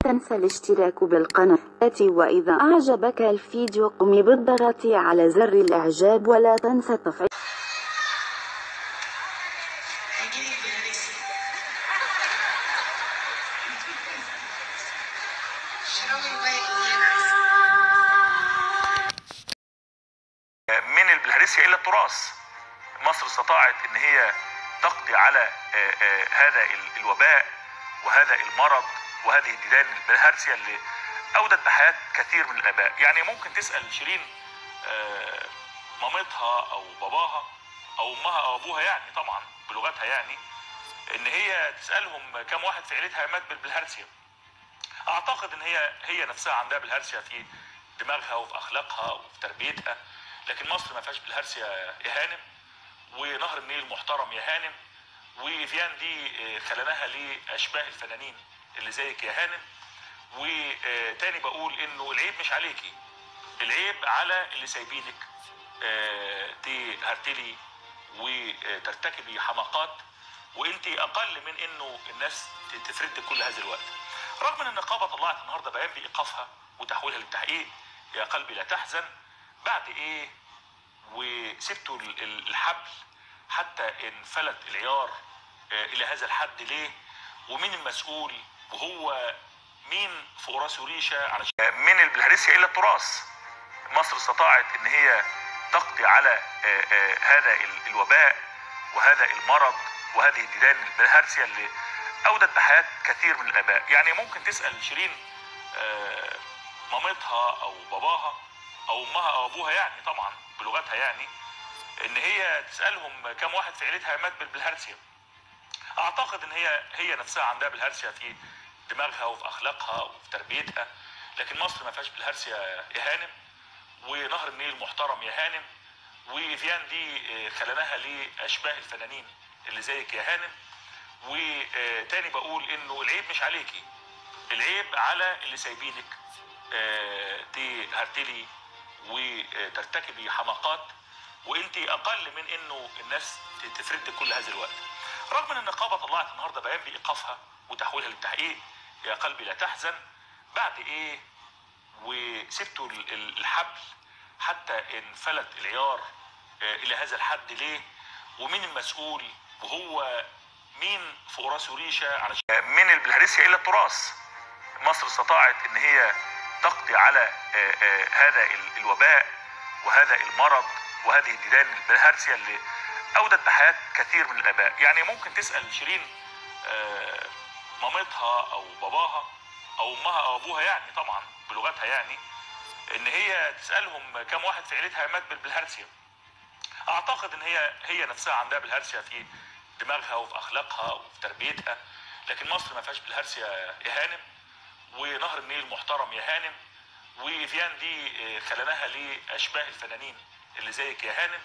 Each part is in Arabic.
تنسى الاشتراك بالقناة، وإذا أعجبك الفيديو قم بالضغط على زر الإعجاب ولا تنسى تفعيل من البلهارسيا إلى التراث. مصر استطاعت ان هي تقضي على هذا الوباء وهذا المرض وهذه الديدان البلهارسيا اللي اودت بحياة كثير من الاباء. يعني ممكن تسأل شيرين مامتها او باباها او امها او ابوها، يعني طبعا بلغتها، يعني ان هي تسألهم كم واحد في عيلتها مات بالبلهارسيا. اعتقد ان هي نفسها عندها بلهارسيا في دماغها وفي اخلاقها وفي تربيتها، لكن مصر ما فيهاش بلهارسيا يا هانم، ونهر النيل محترم يا هانم، وفيان دي خلناها لاشباه الفنانين اللي زيك يا هانم. وتاني بقول انه العيب مش عليكي، العيب على اللي سايبينك تهرتلي وترتكبي حماقات، وانت اقل من انه الناس تفرد كل هذا الوقت. رغم ان النقابه طلعت النهارده بيان بايقافها وتحويلها للتحقيق، يا قلبي لا تحزن. بعد ايه وسبتوا الحبل حتى انفلت العيار الى هذا الحد ليه؟ ومين المسؤول؟ وهو مين فوق راسه ريشه؟ علشان من البلهارسيا الى التراث. مصر استطاعت ان هي تقضي على هذا الوباء وهذا المرض وهذه الديدان البلهارسيا اللي اودت بحياة كثير من الاباء. يعني ممكن تسأل شيرين مامتها او باباها او امها او ابوها، يعني طبعا بلغتها، يعني ان هي تسألهم كم واحد في عيلتها مات بالبلهارسيا. اعتقد ان هي نفسها عندها بلهارسيا في دماغها وفي اخلاقها وفي تربيتها، لكن مصر ما فيهاش بلهارسيا يا هانم، ونهر النيل محترم يا هانم، وفيان دي خلناها لاشباه الفنانين اللي زيك يا هانم. وتاني بقول انه العيب مش عليكي، العيب على اللي سايبينك تهرتلي وترتكبي حماقات، وانت اقل من انه الناس تفرد كل هذا الوقت. رغم ان النقابه طلعت النهارده بيان بايقافها وتحويلها للتحقيق، يا قلبي لا تحزن. بعد ايه وسبتوا الحبل حتى انفلت العيار الى هذا الحد ليه؟ ومين المسؤول؟ وهو مين فوق راسه ريشه؟ علشان من البلهارسيا الى التراث. مصر استطاعت ان هي تقضي على هذا الوباء وهذا المرض وهذه الديدان البلهارسيا اللي اودت بحياة كثير من الاباء. يعني ممكن تسأل شيرين مامتها او باباها او امها او ابوها، يعني طبعا بلغتها، يعني ان هي تسألهم كم واحد في عيلتها مات بالبلهارسيا. اعتقد ان هي نفسها عندها بلهارسيا في دماغها وفي اخلاقها وفي تربيتها، لكن مصر ما فيهاش بلهارسيا يا هانم، ونهر النيل محترم يا هانم، وفيان دي خلناها لاشباه الفنانين اللي زيك يا هانم.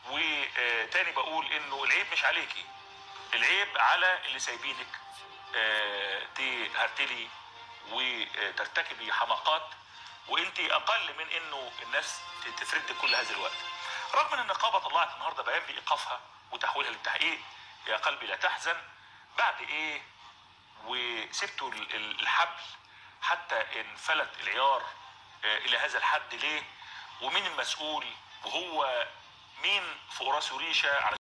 وتاني بقول انه العيب مش عليكي، العيب على اللي سايبينك تهرتلي وترتكبي حماقات، وانت اقل من انه الناس تفرد كل هذا الوقت. رغم ان النقابه طلعت النهارده بيان بايقافها وتحويلها للتحقيق، يا قلبي لا تحزن. بعد ايه وسبتوا الحبل حتى انفلت العيار الى هذا الحد ليه؟ ومين المسؤول؟ وهو مين فوق راسه ريشه؟